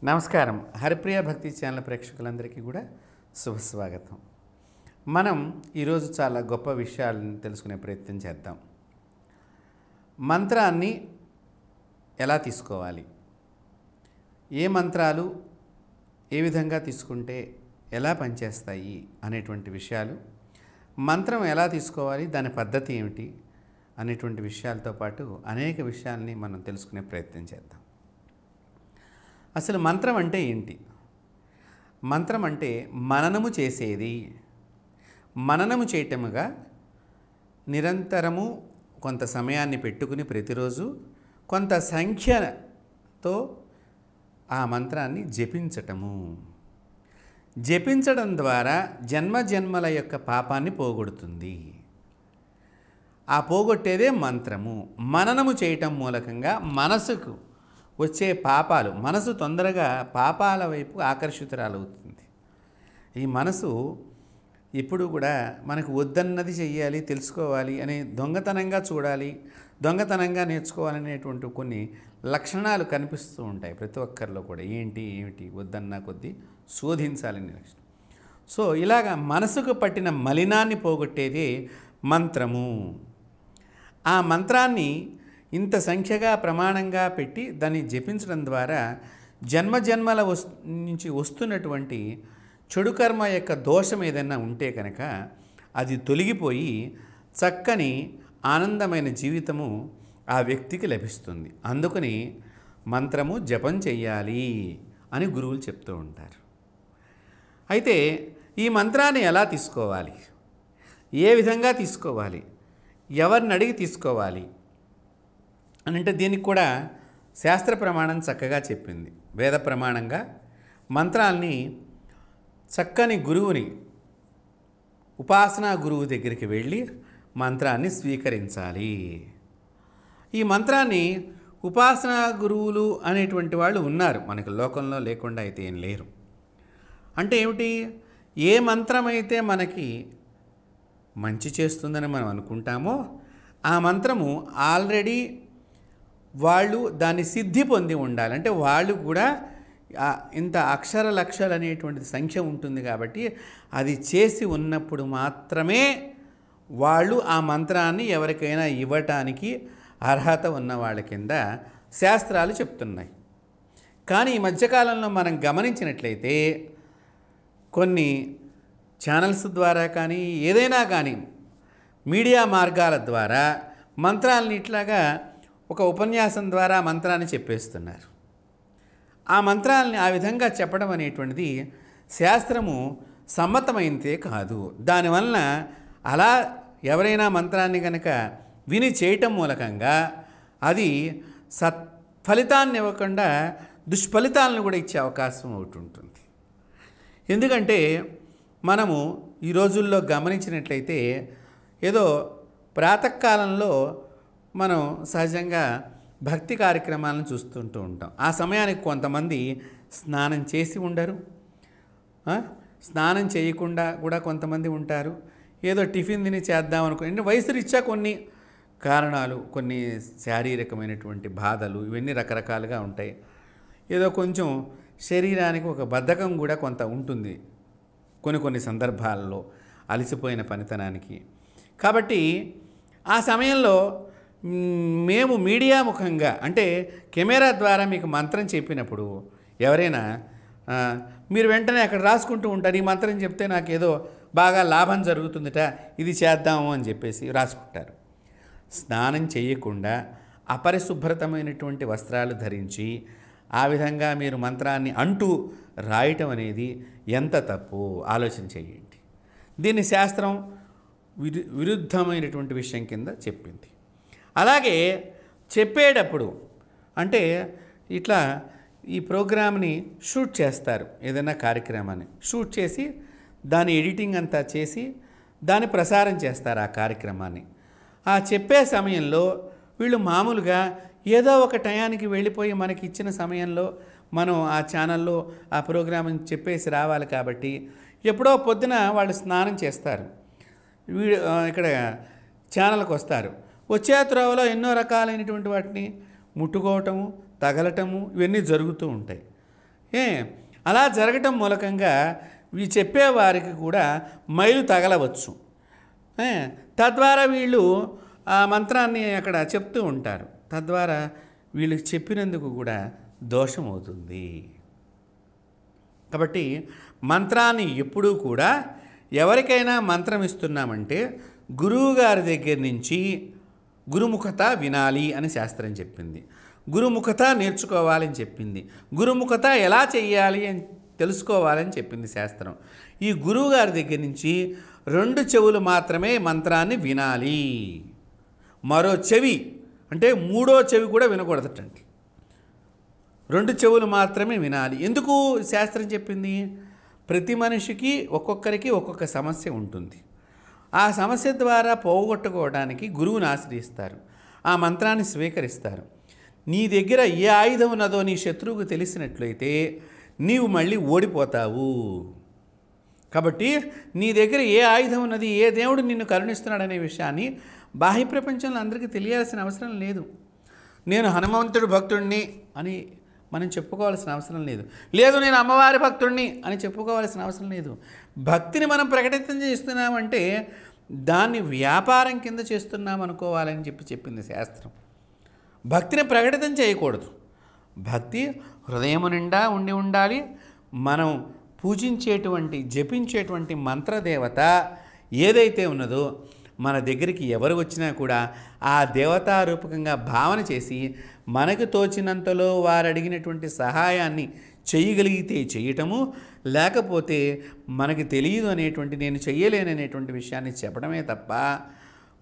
నమస్కారం. హరిప్రియ భక్తి ఛానల్ ప్రేక్షకులందరికీ కూడా శుభస్వాగతం. మనం ఈరోజు చాలా గొప్ప విషయాలను తెలుసుకునే ప్రయత్నం చేద్దాం. మంత్రాన్ని ఎలా తీసుకోవాలి, ఏ మంత్రాలు ఏ విధంగా తీసుకుంటే ఎలా పనిచేస్తాయి అనేటువంటి విషయాలు, మంత్రం ఎలా తీసుకోవాలి, దాని పద్ధతి ఏమిటి అనేటువంటి విషయాలతో పాటు అనేక విషయాల్ని మనం తెలుసుకునే ప్రయత్నం చేద్దాం. అసలు మంత్రం అంటే ఏంటి? మంత్రం అంటే మననము చేసేది. మననము చేయటముగా నిరంతరము కొంత సమయాన్ని పెట్టుకుని ప్రతిరోజు కొంత సంఖ్యతో ఆ మంత్రాన్ని జపించటము. జపించడం ద్వారా జన్మజన్మల యొక్క పాపాన్ని పోగొడుతుంది. ఆ పోగొట్టేదే మంత్రము. మననము చేయటం మూలకంగా మనసుకు వచ్చే పాపాలు, మనసు తొందరగా పాపాల వైపు ఆకర్షితురాలవుతుంది. ఈ మనసు ఎప్పుడు కూడా మనకు వద్దన్నది చెయ్యాలి, తెలుసుకోవాలి అని దొంగతనంగా చూడాలి, దొంగతనంగా నేర్చుకోవాలనేటువంటి కొన్ని లక్షణాలు కనిపిస్తూ ఉంటాయి ప్రతి ఒక్కరిలో కూడా. ఏమిటి వద్దన్న కొద్దీ శోధించాలని లక్షణం. సో ఇలాగ మనసుకు పట్టిన మలినాన్ని పోగొట్టేది మంత్రము. ఆ మంత్రాన్ని ఇంత సంఖ్యగా ప్రమాణంగా పెట్టి దాన్ని జపించడం ద్వారా జన్మజన్మల నుంచి వస్తున్నటువంటి చెడు కర్మ యొక్క దోషం ఏదైనా ఉంటే కనుక అది తొలగిపోయి చక్కని ఆనందమైన జీవితము ఆ వ్యక్తికి లభిస్తుంది. అందుకని మంత్రము జపం చెయ్యాలి అని గురువులు చెప్తూ ఉంటారు. అయితే ఈ మంత్రాన్ని ఎలా తీసుకోవాలి, ఏ విధంగా తీసుకోవాలి, ఎవరిని అడిగి తీసుకోవాలి అని అంటే దీనికి కూడా శాస్త్ర ప్రమాణం చక్కగా చెప్పింది. వేద ప్రమాణంగా మంత్రాల్ని చక్కని గురువుని, ఉపాసనా గురువు దగ్గరికి వెళ్ళి మంత్రాన్ని స్వీకరించాలి. ఈ మంత్రాన్ని ఉపాసనా గురువులు అనేటువంటి వాళ్ళు ఉన్నారు మనకి లోకంలో, లేకుండా అయితే ఏం లేరు. అంటే ఏమిటి? ఏ మంత్రమైతే మనకి మంచి చేస్తుందని మనం అనుకుంటామో ఆ మంత్రము ఆల్రెడీ వాళ్ళు దాన్ని సిద్ధి పొంది ఉండాలి. అంటే వాళ్ళు కూడా ఇంత అక్షర లక్షలు అనేటువంటి సంఖ్య ఉంటుంది కాబట్టి అది చేసి ఉన్నప్పుడు మాత్రమే వాళ్ళు ఆ మంత్రాన్ని ఎవరికైనా ఇవ్వటానికి అర్హత ఉన్న వాళ్ళ కింద శాస్త్రాలు చెప్తున్నాయి. కానీ ఈ మధ్యకాలంలో మనం గమనించినట్లయితే కొన్ని ఛానల్స్ ద్వారా కానీ ఏదైనా కానీ మీడియా మార్గాల ద్వారా మంత్రాలని ఇట్లాగా ఒక ఉపన్యాసం ద్వారా మంత్రాన్ని చెప్పేస్తున్నారు. ఆ మంత్రాలని ఆ విధంగా చెప్పడం అనేటువంటిది శాస్త్రము సమ్మతమైందే కాదు. దానివలన అలా ఎవరైనా మంత్రాన్ని కనుక విని చేయటం మూలకంగా అది సత్ఫలితాన్ని ఇవ్వకుండా దుష్ఫలితాలను కూడా ఇచ్చే అవకాశం ఒకటి ఉంటుంది. ఎందుకంటే మనము ఈ రోజుల్లో గమనించినట్లయితే ఏదో ప్రాతకాలంలో మనం సహజంగా భక్తి కార్యక్రమాలను చూస్తుంటూ ఉంటాం. ఆ సమయానికి కొంతమంది స్నానం చేసి ఉండరు, స్నానం చేయకుండా కూడా కొంతమంది ఉంటారు. ఏదో టిఫిన్ తిని చేద్దాం అనుకో, వయసు రీత్యా కొన్ని కారణాలు, కొన్ని శారీరకమైనటువంటి బాధలు, ఇవన్నీ రకరకాలుగా ఉంటాయి. ఏదో కొంచెం శరీరానికి ఒక బద్ధకం కూడా కొంత ఉంటుంది కొన్ని సందర్భాల్లో, అలసిపోయిన పనితనానికి. కాబట్టి ఆ సమయంలో మేము మీడియా ముఖంగా, అంటే కెమెరా ద్వారా మీకు మంత్రం చెప్పినప్పుడు ఎవరైనా మీరు వెంటనే అక్కడ రాసుకుంటూ ఉంటారు. ఈ మంత్రం చెప్తే నాకేదో బాగా లాభం జరుగుతుందట, ఇది చేద్దాము అని చెప్పేసి రాసుకుంటారు. స్నానం చేయకుండా అపరిశుభ్రతమైనటువంటి వస్త్రాలు ధరించి ఆ విధంగా మీరు మంత్రాన్ని అంటూ రాయటం అనేది ఎంత తప్పు ఆలోచన చేయండి. దీన్ని శాస్త్రం విరుద్ధమైనటువంటి విషయం కింద చెప్పింది. అలాగే చెప్పేటప్పుడు అంటే ఇట్లా ఈ ప్రోగ్రామ్ని షూట్ చేస్తారు, ఏదైనా కార్యక్రమాన్ని షూట్ చేసి దాని ఎడిటింగ్ అంతా చేసి దాన్ని ప్రసారం చేస్తారు ఆ కార్యక్రమాన్ని. ఆ చెప్పే సమయంలో వీళ్ళు మామూలుగా ఏదో ఒక టయానికి వెళ్ళిపోయి మనకి ఇచ్చిన సమయంలో మనం ఆ ఛానల్లో ఆ ప్రోగ్రామ్ని చెప్పేసి రావాలి కాబట్టి ఎప్పుడో పొద్దున వాళ్ళు స్నానం చేస్తారు, ఇక్కడ ఛానల్కి వస్తారు. వచ్చే త్రోవలో ఎన్నో రకాలైనటువంటి వాటిని ముట్టుకోవటము, తగలటము ఇవన్నీ జరుగుతూ ఉంటాయి. ఏ అలా జరగటం మూలకంగా ఇవి చెప్పేవారికి కూడా మైలు తగలవచ్చు. తద్వారా వీళ్ళు ఆ మంత్రాన్ని అక్కడ చెప్తూ ఉంటారు. తద్వారా వీళ్ళకి చెప్పినందుకు కూడా దోషం అవుతుంది. కాబట్టి మంత్రాన్ని ఎప్పుడూ కూడా ఎవరికైనా మంత్రం ఇస్తున్నామంటే గురువుగారి దగ్గర నుంచి గురుముఖత వినాలి అని శాస్త్రం చెప్పింది. గురుముఖత నేర్చుకోవాలని చెప్పింది. గురుముఖత ఎలా చెయ్యాలి అని తెలుసుకోవాలని చెప్పింది శాస్త్రం. ఈ గురువుగారి దగ్గర నుంచి 2 చెవులు మాత్రమే మంత్రాన్ని వినాలి. మరో చెవి అంటే 3వ చెవి కూడా వినకూడదటండి. 2 చెవులు మాత్రమే వినాలి. ఎందుకు శాస్త్రం చెప్పింది? ప్రతి మనిషికి ఒక్కొక్కరికి ఒక్కొక్క సమస్య ఉంటుంది. ఆ సమస్య ద్వారా పోగొట్టుకోవడానికి గురువుని ఆశ్రయిస్తారు. ఆ మంత్రాన్ని స్వీకరిస్తారు. నీ దగ్గర ఏ ఆయుధం ఉన్నదో నీ శత్రువుకు తెలిసినట్లయితే నీవు మళ్ళీ ఓడిపోతావు. కాబట్టి నీ దగ్గర ఏ ఆయుధం ఉన్నది, ఏ దేవుడు నిన్ను కరుణిస్తున్నాడనే విషయాన్ని బాహ్య ప్రపంచంలో అందరికీ తెలియాల్సిన అవసరం లేదు. నేను హనుమంతుడు భక్తుడిని అని మనం చెప్పుకోవాల్సిన అవసరం లేదు. లేదు నేను అమ్మవారి భక్తుడిని అని చెప్పుకోవాల్సిన అవసరం లేదు. భక్తిని మనం ప్రకటితం చేస్తున్నామంటే దాన్ని వ్యాపారం కింద చేస్తున్నాం అనుకోవాలని చెప్పింది శాస్త్రం. భక్తిని ప్రకటితం చేయకూడదు. భక్తి హృదయము నిండా ఉండాలి. మనం పూజించేటువంటి జపించేటువంటి మంత్రదేవత ఏదైతే ఉన్నదో మన దగ్గరికి ఎవరు వచ్చినా కూడా ఆ దేవతారూపకంగా భావన చేసి మనకు తోచినంతలో వారు అడిగినటువంటి సహాయాన్ని చేయగలిగితే చేయటము, లేకపోతే మనకి తెలియదు అనేటువంటి నేను చెయ్యలేననేటువంటి విషయాన్ని చెప్పడమే తప్ప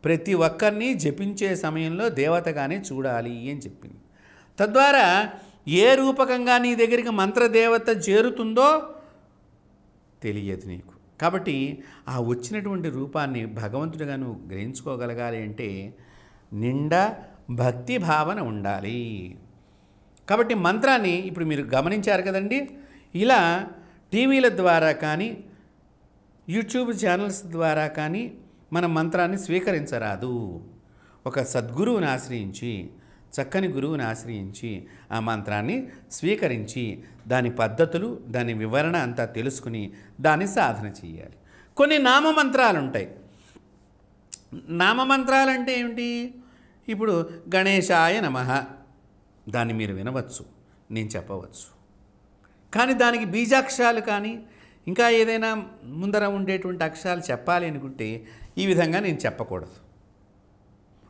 ప్రతి ఒక్కరిని జపించే సమయంలో దేవతగానే చూడాలి అని చెప్పింది. తద్వారా ఏ రూపకంగా నీ దగ్గరికి మంత్రదేవత చేరుతుందో తెలియదు నీకు. కాబట్టి ఆ వచ్చినటువంటి రూపాన్ని భగవంతుడిగా నువ్వు గ్రహించుకోగలగాలి అంటే నిండా భక్తి భావన ఉండాలి. కాబట్టి మంత్రాన్ని ఇప్పుడు మీరు గమనించారు కదండి. ఇలా టీవీల ద్వారా కానీ యూట్యూబ్ ఛానల్స్ ద్వారా కానీ మన మంత్రాన్ని స్వీకరించరాదు. ఒక సద్గురువుని ఆశ్రయించి, చక్కని గురువుని ఆశ్రయించి ఆ మంత్రాన్ని స్వీకరించి దాని పద్ధతులు, దాని వివరణ అంతా తెలుసుకుని దాన్ని సాధన చేయాలి. కొన్ని నామమంత్రాలు ఉంటాయి. నామమంత్రాలు అంటే ఏమిటి? ఇప్పుడు గణేశాయ నమః దాన్ని మీరు వినవచ్చు, నేను చెప్పవచ్చు. కానీ దానికి బీజాక్షరాలు కానీ ఇంకా ఏదైనా ముందర ఉండేటువంటి అక్షరాలు చెప్పాలి అనుకుంటే ఈ విధంగా నేను చెప్పకూడదు.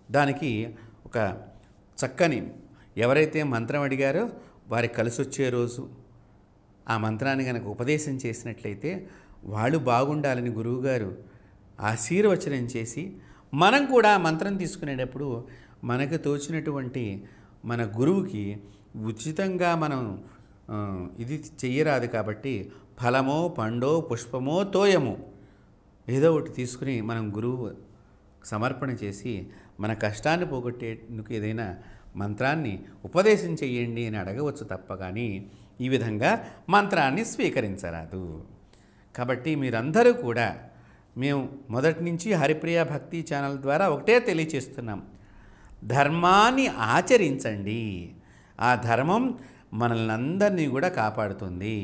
దానికి ఒక చక్కని ఎవరైతే మంత్రం అడిగారో వారికి కలిసి వచ్చే రోజు ఆ మంత్రాన్ని కనుక ఉపదేశం చేసినట్లయితే వాళ్ళు బాగుండాలని గురువుగారు ఆశీర్వచనం చేసి మనం కూడా మంత్రం తీసుకునేటప్పుడు మనకు తోచినటువంటి మన గురువుకి ఉచితంగా మనం ఇది చెయ్యరాదు. కాబట్టి ఫలమో పండో పుష్పమో తోయమో ఏదో ఒకటి తీసుకుని మనం గురువు సమర్పణ చేసి మన కష్టాన్ని పోగొట్టేందుకు ఏదైనా మంత్రాన్ని ఉపదేశం చెయ్యండి అని అడగవచ్చు తప్ప కానీ ఈ విధంగా మంత్రాన్ని స్వీకరించరాదు. కాబట్టి మీరందరూ కూడా మేము మొదటి నుంచి హరిప్రియ భక్తి ఛానల్ ద్వారా ఒకటే తెలియచేస్తున్నాం, ధర్మాన్ని ఆచరించండి. ఆ ధర్మం మనల్ని అందరినీ కూడా కాపాడుతుంది.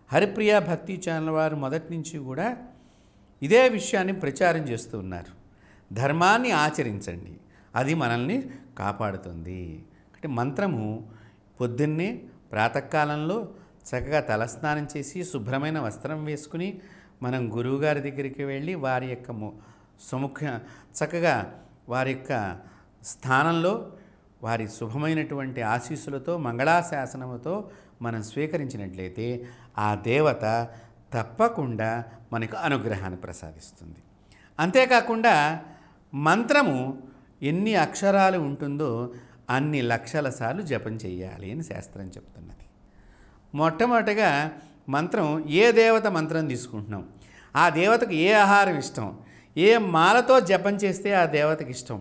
హరిప్రియ భక్తి ఛానల్ వారు మొదటి నుంచి కూడా ఇదే విషయాన్ని ప్రచారం చేస్తూ ఉన్నారు. ధర్మాన్ని ఆచరించండి, అది మనల్ని కాపాడుతుంది. అంటే మంత్రము పొద్దున్నే ప్రాతకాలంలో చక్కగా తలస్నానం చేసి శుభ్రమైన వస్త్రం వేసుకుని మనం గురువుగారి దగ్గరికి వెళ్ళి వారి యొక్క చక్కగా వారి యొక్క స్థానంలో వారి శుభమైనటువంటి ఆశీస్సులతో మంగళాశాసనముతో మనం స్వీకరించినట్లయితే ఆ దేవత తప్పకుండా మనకు అనుగ్రహాన్ని ప్రసాదిస్తుంది. అంతేకాకుండా మంత్రము ఎన్ని అక్షరాలు ఉంటుందో అన్ని లక్షల సార్లు జపం చేయాలి అని శాస్త్రం చెప్తున్నది. మొట్టమొదటిగా మంత్రం ఏ దేవత మంత్రం తీసుకుంటున్నాం, ఆ దేవతకు ఏ ఆహారం ఇష్టం, ఏ మాలతో జపం చేస్తే ఆ దేవతకి ఇష్టం.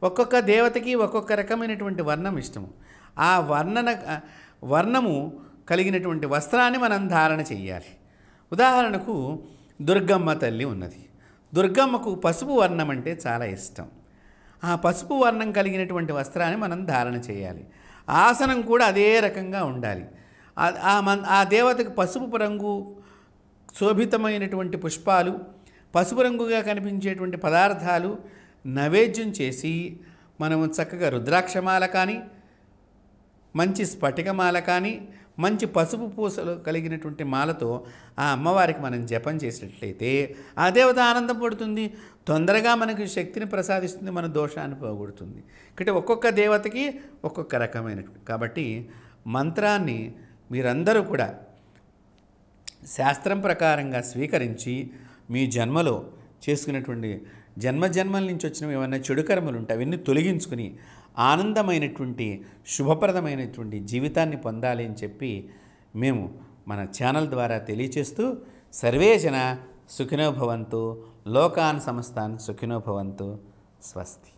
ఒక్కొక్క దేవతకి ఒక్కొక్క రకమైనటువంటి వర్ణం ఇష్టము. ఆ వర్ణము కలిగినటువంటి వస్త్రాన్ని మనం ధారణ చెయ్యాలి. ఉదాహరణకు దుర్గమ్మ తల్లి ఉన్నది. దుర్గమ్మకు పసుపు వర్ణం అంటే చాలా ఇష్టం. ఆ పసుపు వర్ణం కలిగినటువంటి వస్త్రాన్ని మనం ధారణ చేయాలి. ఆసనం కూడా అదే రకంగా ఉండాలి. ఆ దేవతకు పసుపు రంగు శోభితమైనటువంటి పుష్పాలు, పసుపు రంగుగా కనిపించేటువంటి పదార్థాలు నైవేద్యం చేసి మనము చక్కగా రుద్రాక్షమాల కానీ, మంచి స్ఫటికమాల కానీ, మంచి పసుపు పూసలు కలిగినటువంటి మాలతో ఆ అమ్మవారికి మనం జపం చేసినట్లయితే ఆ దేవత ఆనందం పడుతుంది, తొందరగా మనకు శక్తిని ప్రసాదిస్తుంది, మన దోషాన్ని పోగొడుతుంది. ఇక్కడ ఒక్కొక్క దేవతకి ఒక్కొక్క రకమైనటువంటి. కాబట్టి మంత్రాన్ని మీరందరూ కూడా శాస్త్రం ప్రకారంగా స్వీకరించి మీ జన్మలో చేసుకున్నటువంటి జన్మల నుంచి వచ్చిన ఏమైనా చెడు కర్మలు ఉంటే అవన్నీ తొలగించుకుని ఆనందమైనటువంటి శుభప్రదమైనటువంటి జీవితాన్ని పొందాలి అని చెప్పి మేము మన ఛానల్ ద్వారా తెలియచేస్తూ సర్వే జన సుఖినో భవంతు, లోకాన్ సమస్తాన్ సుఖినో భవంతు. స్వస్తి.